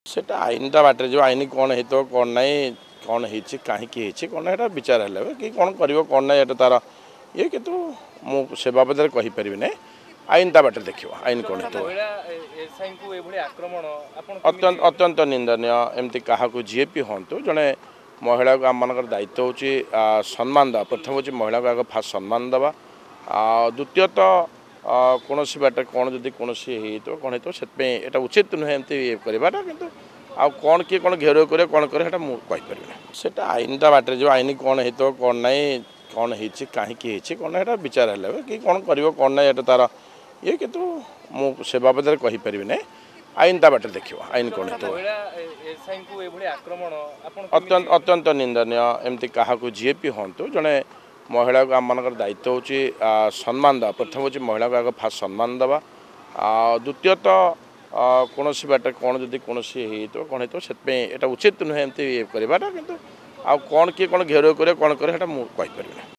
सेटा आईनटा बाटे जो आईन कौन हो कौन ना कौन कहीं कौन है विचार है कि कौन कर कौन ना तार ये कितु से बाबद कहीपर ना आईन ता बाटे देखिए आईन कौन हो अत्यंत अत्यंत निंदनीय एमती क्या जी भी हूँ जड़े महिला को आम दायित्व हूँ सम्मान देवा प्रथम हूँ महिला को आगे फास्ट सम्मान देवा द्वितीयतः कौन बाटे कौन जदि कौन कौन हो उचित नुहे एमती करवाटा कि कौन किए कौन घेर करे कौन करे कहीपर सेटा आईन ता बाटे जो आईन कौन हो कौन ना कौन कहीं कौन है विचार है कि कौन कर कौन ना तार ये कितु से बाबद कहीपर ना आईन ता बाटे देखिए आईन कौन हो अत्यंत अत्यंत निंदनीय एमती क्या जी भी हूँ जड़े महिला को आम दायित्व हूँ सम्मान देवा प्रथम हूँ महिला को आगे फास्ट सम्मान देवा द्वितीयतः कौन बाटे कौन जदि कौन कौन हो उचित नुहे एमती करवाटा कि कौन किए कौन घेर करे कौन करे कहीपर।